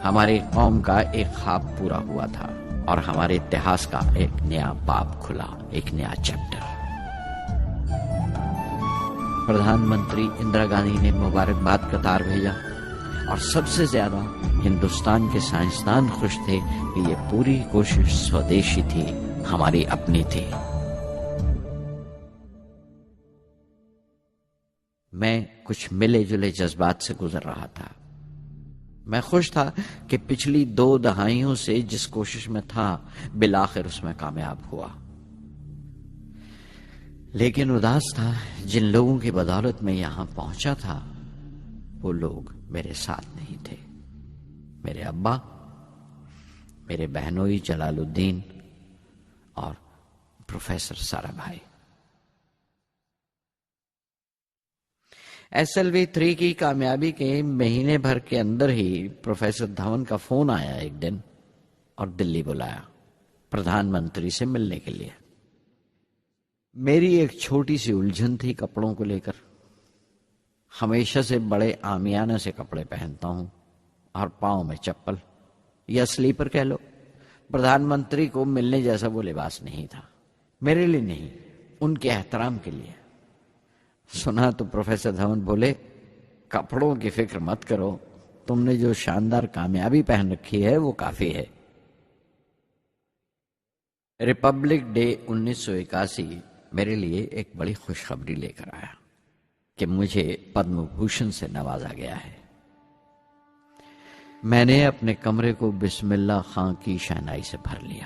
[SPEAKER 1] ہماری قوم کا ایک خواب پورا ہوا تھا اور ہمارے اتہاس کا ایک نیا باب کھلا، ایک نیا چیپٹر۔ پردھان منتری اندرا گاندھی نے مبارکباد کا تار بھیجا اور سب سے زیادہ ہندوستان کے سائنسدان خوش تھے کہ یہ پوری کوشش سودیشی تھی، ہماری اپنی تھی۔ میں کچھ ملے جلے جذبات سے گزر رہا تھا۔ میں خوش تھا کہ پچھلی 2 دہائیوں سے جس کوشش میں تھا بالآخر اس میں کامیاب ہوا، لیکن اداس تھا جن لوگوں کی بدولت میں یہاں پہنچا تھا وہ لوگ میرے ساتھ نہیں تھے۔ میرے ابا، میرے بہنوئی جلال الدین اور پروفیسر سارا بھائی۔ SLV-3 کی کامیابی کے مہینے بھر کے اندر ہی پروفیسر دھون کا فون آیا ایک دن اور دلی بلایا پردھان منتری سے ملنے کے لیے۔ میری ایک چھوٹی سی الجھن تھی کپڑوں کو لے کر۔ ہمیشہ سے بڑے عامیانہ سے کپڑے پہنتا ہوں اور پاؤں میں چپل یا سلیپر کہہ لو۔ پردھان منتری کو ملنے جیسا وہ لباس نہیں تھا، میرے لیے نہیں، ان کے احترام کے لیے۔ سنا تو پروفیسر دھون بولے، کپڑوں کی فکر مت کرو، تم نے جو شاندار کامیابی پہن رکھی ہے وہ کافی ہے۔ ریپبلک ڈے 1981 میرے لیے ایک بڑی خوشخبری لے کر آیا کہ مجھے پدم بھوشن سے نوازا گیا ہے۔ میں نے اپنے کمرے کو بسم اللہ خاں کی شہنائی سے بھر لیا۔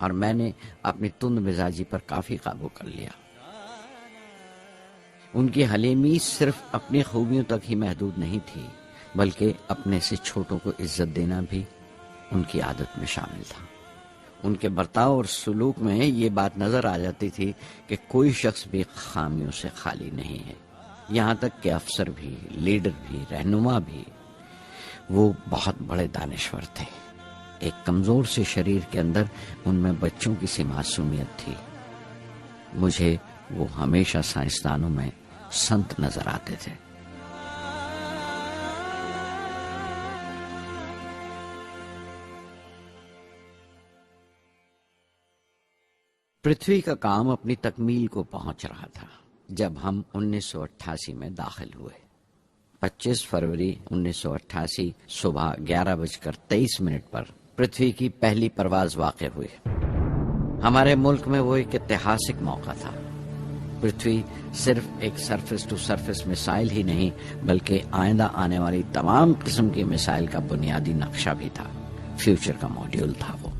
[SPEAKER 1] اور میں نے اپنی تند مزاجی پر کافی قابو کر لیا۔ ان کی حلیمی صرف اپنی خوبیوں تک ہی محدود نہیں تھی، بلکہ اپنے سے چھوٹوں کو عزت دینا بھی ان کی عادت میں شامل تھا۔ ان کے برتاؤ اور سلوک میں یہ بات نظر آ جاتی تھی کہ کوئی شخص بھی خامیوں سے خالی نہیں ہے، یہاں تک کہ افسر بھی، لیڈر بھی، رہنما بھی۔ وہ بہت بڑے دانشور تھے۔ ایک کمزور سے شریر کے اندر ان میں بچوں کی سی معصومیت تھی۔ مجھے وہ ہمیشہ سائنسدانوں میں سنت نظر آتے تھے۔ پرتھوی کا کام اپنی تکمیل کو پہنچ رہا تھا جب ہم 1988 میں داخل ہوئے۔ 25 فروری 1988 صبح 11:23 پر پرتھوی کی پہلی پرواز واقع ہوئی۔ ہمارے ملک میں وہ ایک ایتہاسک موقع تھا۔ پرتھوی صرف ایک سرفیس ٹو سرفیس میسائل ہی نہیں بلکہ آئندہ آنے والی تمام قسم کی میسائل کا بنیادی نقشہ بھی تھا، فیوچر کا ماڈیول تھا وہ۔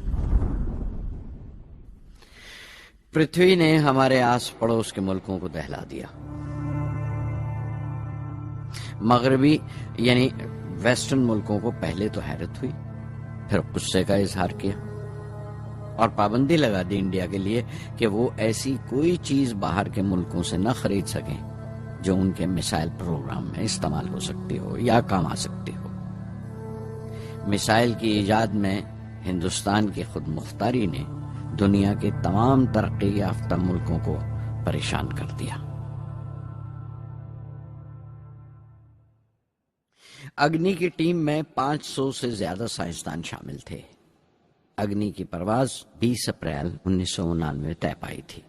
[SPEAKER 1] پرتھوی نے ہمارے آس پڑوس کے ملکوں کو دہلا دیا۔ مغربی یعنی ویسٹرن ملکوں کو پہلے تو حیرت ہوئی، پھر غصے کا اظہار کیا اور پابندی لگا دی انڈیا کے لیے کہ وہ ایسی کوئی چیز باہر کے ملکوں سے نہ خرید سکیں جو ان کے میسائل پروگرام میں استعمال ہو سکتی ہو یا کام آ سکتی ہو۔ میسائل کی ایجاد میں ہندوستان کی خود مختاری نے دنیا کے تمام ترقی یافتہ ملکوں کو پریشان کر دیا۔ اگنی کی ٹیم میں 500 سے زیادہ سائنسدان شامل تھے۔ اگنی کی پرواز 20 اپریل 1999 طے پائی تھی۔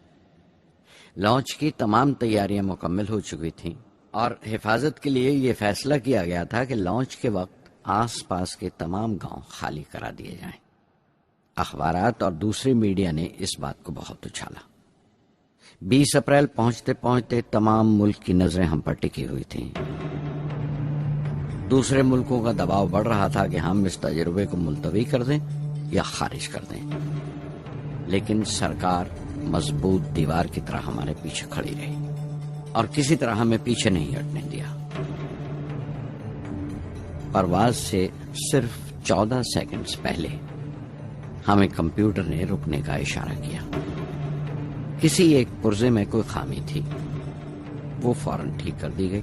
[SPEAKER 1] لانچ کی تمام تیاریاں مکمل ہو چکی تھیں اور حفاظت کے لیے یہ فیصلہ کیا گیا تھا کہ لانچ کے وقت آس پاس کے تمام گاؤں خالی کرا دیے جائیں۔ اخبارات اور دوسری میڈیا نے اس بات کو بہت اچھالا۔ 20 اپریل پہنچتے پہنچتے تمام ملک کی نظریں ہم پر ٹکی ہوئی تھیں۔ دوسرے ملکوں کا دباؤ بڑھ رہا تھا کہ ہم اس تجربے کو ملتوی کر دیں یا خارج کر دیں، لیکن سرکار مضبوط دیوار کی طرح ہمارے پیچھے کھڑی رہی اور کسی طرح ہمیں پیچھے نہیں ہٹنے دیا۔ پرواز سے صرف 14 سیکنڈز پہلے ہمیں کمپیوٹر نے رکنے کا اشارہ کیا۔ کسی ایک پرزے میں کوئی خامی تھی، وہ فوراً ٹھیک کر دی گئی،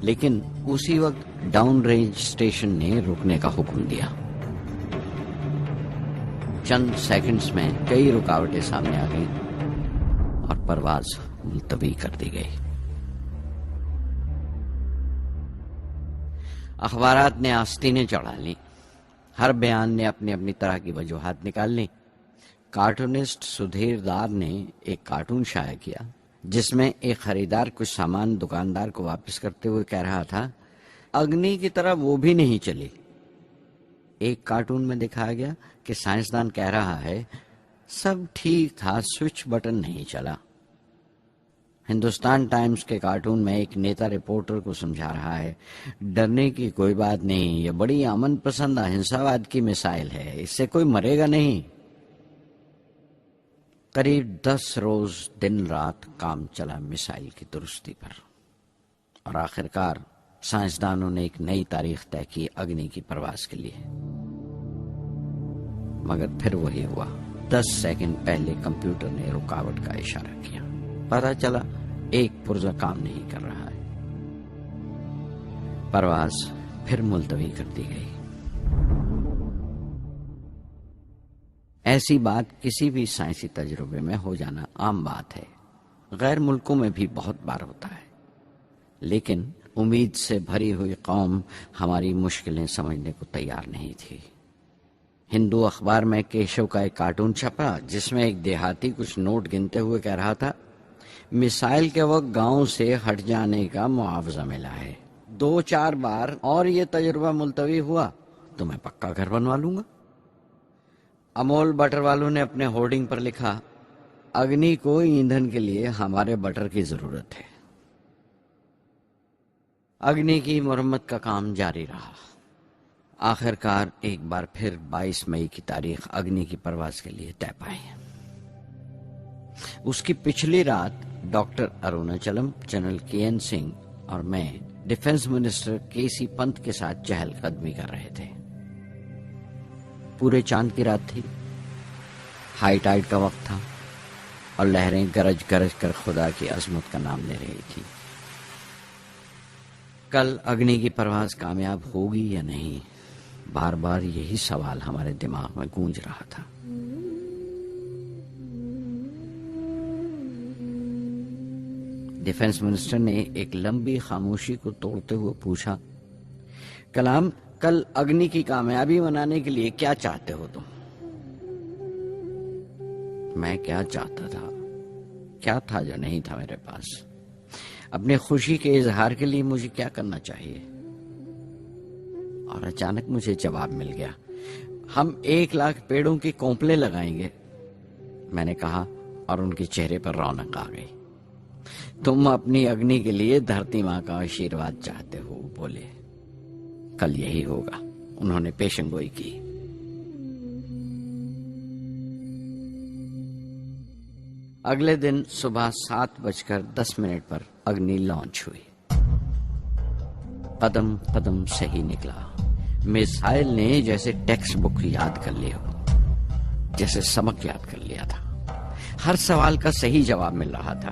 [SPEAKER 1] لیکن اسی وقت ڈاؤن رینج اسٹیشن نے رکنے کا حکم دیا۔ چند سیکنڈز میں کئی رکاوٹیں سامنے آ گئیں اور پرواز ملتوی کر دی گئی۔ اخبارات نے آستینیں چڑھا لیں، ہر بیان نے اپنی اپنی طرح کی وجوہات نکال لیں۔ کارٹونسٹ سدھیر دار نے ایک کارٹون شائع کیا جس میں ایک خریدار کچھ سامان دکاندار کو واپس کرتے ہوئے کہہ رہا تھا، اگنی کی طرح وہ بھی نہیں چلی۔ ایک کارٹون میں دکھایا گیا کہ سائنسدان کہہ رہا ہے، سب ٹھیک تھا، سوئچ بٹن نہیں چلا۔ ہندوستان ٹائمز کے کارٹون میں ایک نیتا رپورٹر کو سمجھا رہا ہے، ڈرنے کی کوئی بات نہیں، یہ بڑی امن پسند اہنساواد کی مثال ہے، اس سے کوئی مرے گا نہیں۔ قریب 10 روز دن رات کام چلا میسائل کی درستی پر، اور آخرکار سائنسدانوں نے ایک نئی تاریخ طے کی اگنی کی پرواز کے لیے۔ مگر پھر وہی ہوا، 10 سیکنڈ پہلے کمپیوٹر نے رکاوٹ کا اشارہ کیا، پتہ چلا ایک پرزہ کام نہیں کر رہا ہے۔ پرواز پھر ملتوی کر دی گئی۔ ایسی بات کسی بھی سائنسی تجربے میں ہو جانا عام بات ہے، غیر ملکوں میں بھی بہت بار ہوتا ہے، لیکن امید سے بھری ہوئی قوم ہماری مشکلیں سمجھنے کو تیار نہیں تھی۔ ہندو اخبار میں کیشو کا ایک کارٹون چھپا جس میں ایک دیہاتی کچھ نوٹ گنتے ہوئے کہہ رہا تھا، میسائل کے وقت گاؤں سے ہٹ جانے کا معاوضہ ملا ہے، 2-4 بار اور یہ تجربہ ملتوی ہوا تو میں پکا گھر بنوا لوں گا۔ امول بٹر والوں نے اپنے ہورڈنگ پر لکھا، اگنی کو ایندھن کے لیے ہمارے بٹر کی ضرورت ہے۔ اگنی کی مرمت کا کام جاری رہا۔ آخر کار ایک بار پھر 22 مئی کی تاریخ اگنی کی پرواز کے لیے طے پائی۔ اس کی پچھلی رات ڈاکٹر اروناچلم، جنرل کے این سنگھ اور میں ڈیفنس منسٹر کے سی پنت کے ساتھ چہل قدمی کر رہے تھے۔ پورے چاند کی رات تھی، ہائی ٹائیڈ کا وقت تھا اور لہریں گرج گرج کر خدا کی عظمت کا نام لے رہی تھی۔ کل اگنی کی پرواز کامیاب ہوگی یا نہیں، بار بار یہی سوال ہمارے دماغ میں گونج رہا تھا۔ ڈیفنس منسٹر نے ایک لمبی خاموشی کو توڑتے ہوئے پوچھا، کلام، کل اگنی کی کامیابی منانے کے لیے کیا چاہتے ہو تم؟ میں کیا چاہتا تھا؟ کیا تھا جو نہیں تھا میرے پاس؟ اپنے خوشی کے اظہار کے لیے مجھے کیا کرنا چاہیے؟ اور اچانک مجھے جواب مل گیا، ہم 1,00,000 پیڑوں کی کونپلیں لگائیں گے، میں نے کہا، اور ان کے چہرے پر رونق آ گئی۔ تم اپنی اگنی کے لیے دھرتی ماں کا آشیرواد چاہتے ہو، بولے، کل یہی ہوگا۔ انہوں نے پیشن گوئی کی۔ اگلے دن صبح 7:10 پر اگنی لانچ ہوئی۔ قدم قدم صحیح نکلا۔ میزائل نے جیسے ٹیکسٹ بک یاد کر لی ہو، جیسے سبق یاد کر لیا تھا۔ ہر سوال کا صحیح جواب مل رہا تھا۔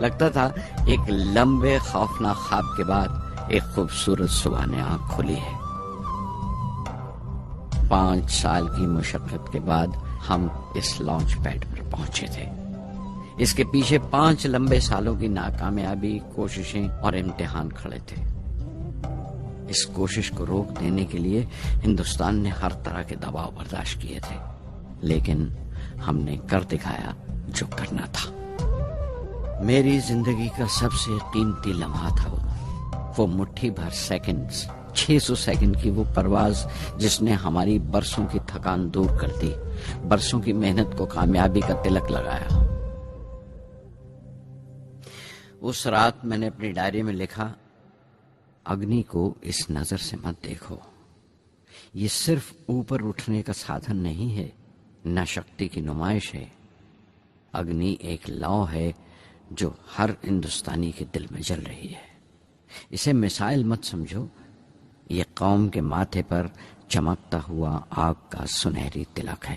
[SPEAKER 1] لگتا تھا ایک لمبے خوفناک خواب کے بعد ایک خوبصورت صبح نے آنکھ کھلی ہے۔ 5 سال کی مشقت کے بعد ہم اس لانچ پیڈ پر پہنچے تھے۔ اس کے پیچھے 5 لمبے سالوں کی ناکامیابی، کوششیں اور امتحان کھڑے تھے۔ اس کوشش کو روک دینے کے لیے ہندوستان نے ہر طرح کے دباؤ برداشت کیے تھے، لیکن ہم نے کر دکھایا جو کرنا تھا۔ میری زندگی کا سب سے قیمتی لمحہ تھا وہ مٹھی بھر سیکنڈز، 600 سیکنڈ کی وہ پرواز جس نے ہماری برسوں کی تھکان دور کر دی، برسوں کی محنت کو کامیابی کا تلک لگایا۔ اس رات میں نے اپنی ڈائری میں لکھا، اگنی کو اس نظر سے مت دیکھو، یہ صرف اوپر اٹھنے کا سادھن نہیں ہے، نہ شکتی کی نمائش ہے۔ اگنی ایک لو ہے جو ہر ہندوستانی کے دل میں جل رہی ہے۔ اسے مثال مت سمجھو، یہ قوم کے ماتھے پر چمکتا ہوا آگ کا سنہری تلک ہے۔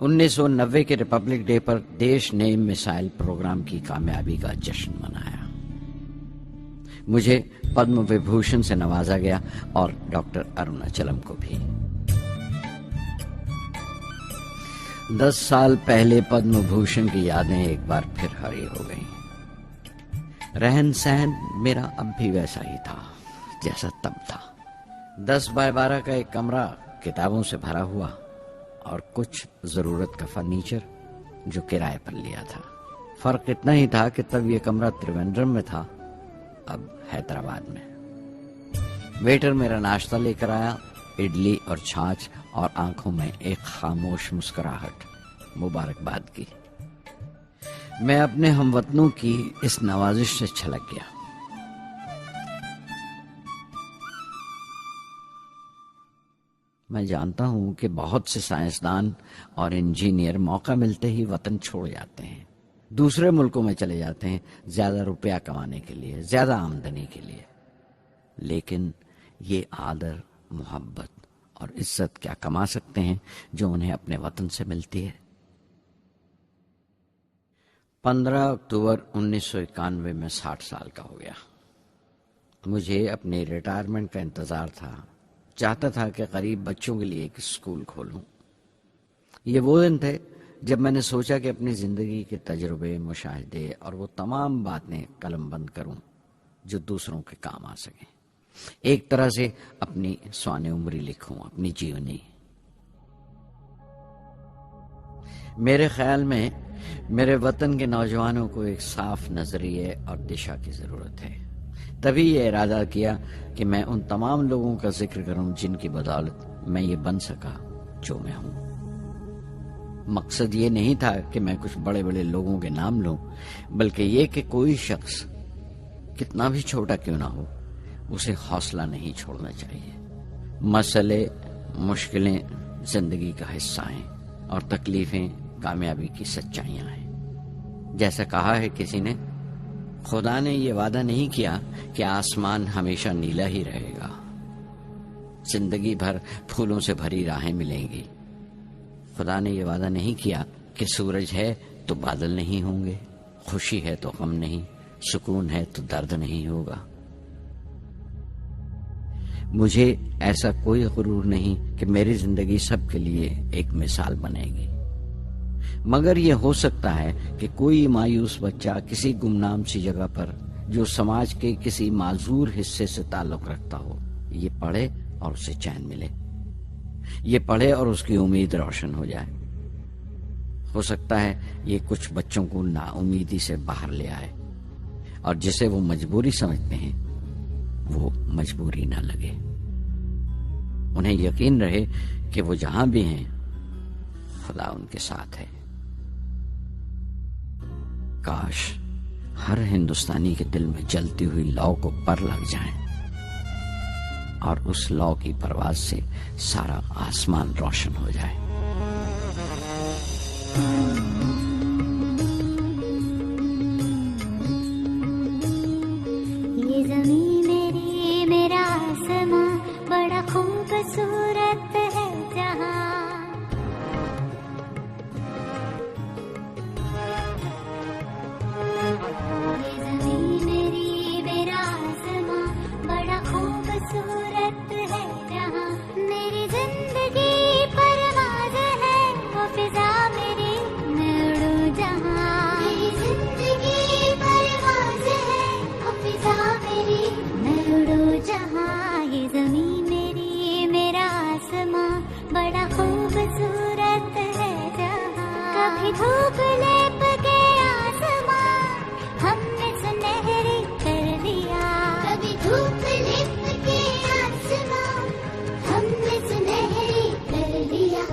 [SPEAKER 1] انیس 1990 کے ریپبلک ڈے پر دیش نے میزائل پروگرام کی کامیابی کا جشن منایا۔ مجھے پدم وبھوشن سے نوازا گیا اور ڈاکٹر اروناچلم کو بھی۔ 10 سال پہلے پدم بھوشن کی یادیں ایک بار پھر ہری ہو گئیں۔ رہن سہن میرا اب بھی ویسا ہی تھا جیسا تب تھا۔ 10x12 کا ایک کمرہ کتابوں سے بھرا ہوا اور کچھ ضرورت کا فرنیچر جو کرائے پر لیا تھا۔ فرق اتنا ہی تھا کہ تب یہ کمرہ تریویندرم میں تھا، اب حیدرآباد میں۔ ویٹر میرا ناشتہ لے کر آیا، اڈلی اور چھاچھ، اور آنکھوں میں ایک خاموش مسکراہٹ، مبارکباد کی۔ میں اپنے ہم وطنوں کی اس نوازش سے چھلک گیا۔ میں جانتا ہوں کہ بہت سے سائنسدان اور انجینئر موقع ملتے ہی وطن چھوڑ جاتے ہیں، دوسرے ملکوں میں چلے جاتے ہیں زیادہ روپیہ کمانے کے لیے، زیادہ آمدنی کے لیے، لیکن یہ آدر، محبت اور عزت کیا کما سکتے ہیں جو انہیں اپنے وطن سے ملتی ہے؟ 15 اکتوبر 1991 میں 60 سال کا ہو گیا۔ مجھے اپنی ریٹائرمنٹ کا انتظار تھا، چاہتا تھا کہ غریب بچوں کے لیے ایک اسکول کھولوں۔ یہ وہ دن تھے جب میں نے سوچا کہ اپنی زندگی کے تجربے، مشاہدے اور وہ تمام باتیں قلم بند کروں جو دوسروں کے کام آ سکیں، ایک طرح سے اپنی سوانح عمری لکھوں، اپنی جیونی۔ میرے خیال میں میرے وطن کے نوجوانوں کو ایک صاف نظریے اور دشا کی ضرورت ہے۔ تبھی یہ ارادہ کیا کہ میں ان تمام لوگوں کا ذکر کروں جن کی بدولت میں یہ بن سکا جو میں ہوں۔ مقصد یہ نہیں تھا کہ میں کچھ بڑے بڑے لوگوں کے نام لوں، بلکہ یہ کہ کوئی شخص کتنا بھی چھوٹا کیوں نہ ہو، اسے حوصلہ نہیں چھوڑنا چاہیے۔ مسئلے، مشکلیں زندگی کا حصہ ہیں اور تکلیفیں کامیابی کی سچائیاں ہیں۔ جیسا کہا ہے کسی نے، خدا نے یہ وعدہ نہیں کیا کہ آسمان ہمیشہ نیلا ہی رہے گا، زندگی بھر پھولوں سے بھری راہیں ملیں گی۔ خدا نے یہ وعدہ نہیں کیا کہ سورج ہے تو بادل نہیں ہوں گے، خوشی ہے تو غم نہیں، سکون ہے تو درد نہیں ہوگا۔ مجھے ایسا کوئی غرور نہیں کہ میری زندگی سب کے لیے ایک مثال بنے گی، مگر یہ ہو سکتا ہے کہ کوئی مایوس بچہ کسی گمنام سی جگہ پر جو سماج کے کسی معذور حصے سے تعلق رکھتا ہو، یہ پڑھے اور اسے چین ملے، یہ پڑھے اور اس کی امید روشن ہو جائے۔ ہو سکتا ہے یہ کچھ بچوں کو نا امیدی سے باہر لے آئے، اور جسے وہ مجبوری سمجھتے ہیں وہ مجبوری نہ لگے۔ انہیں یقین رہے کہ وہ جہاں بھی ہیں خدا ان کے ساتھ ہے۔ کاش ہر ہندوستانی کے دل میں جلتی ہوئی لو کو پر لگ جائیں اور اس لو کی پرواز سے سارا آسمان روشن ہو جائے۔
[SPEAKER 2] یہ زمین میری، میرا آسماں، بڑا خوبصورت ہے جہاں۔ یہ زمین میری، میرا آسماں، بڑا خوبصورت ہے جہاں۔ میری زندگی پرواز ہے، وہ فضا میری، میں اڑوں جہاں۔ میری زندگی پرواز ہے، وہ فضا میری، میں اڑوں جہاں۔ یہ زمین میری، میرا آسماں، بڑا خوبصورت ہے جہاں۔ کبھی دھوپ لیپ کے آسماں ہم نے سنہری کر دیا، کبھی دھوپ لیپ کے آسماں ہم نے سنہری کر دیا۔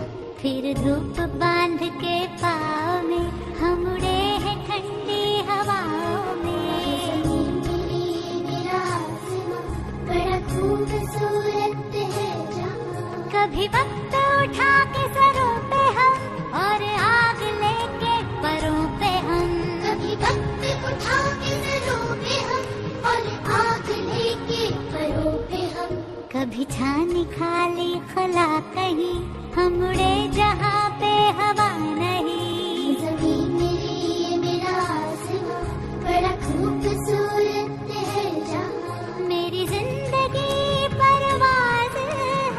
[SPEAKER 2] پھر دھوپ باندھ کے پاؤں میں ہم اڑے ہیں ٹھنڈی ہواؤں میں۔ زمین میری، میرا آسماں، بڑا خوبصورت ہے جہاں۔ کبھی وقت اٹھا کے سروں پہ ہم اور آگ لے کے پروں پہ ہم، کبھی وقت اٹھا کے سروں پہ ہم اور آگ لے کے پروں پہ ہم۔ کبھی چھانی کھالی خلا کہیں، ہم اڑے جہاں پہ ہوا نہیں۔ زمین میری، میرا آسماں، بڑا خوبصورت ہے جہاں۔ میری زندگی پرواز ہے،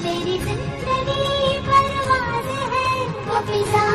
[SPEAKER 2] میری زندگی پرواز ہے، وہ فضا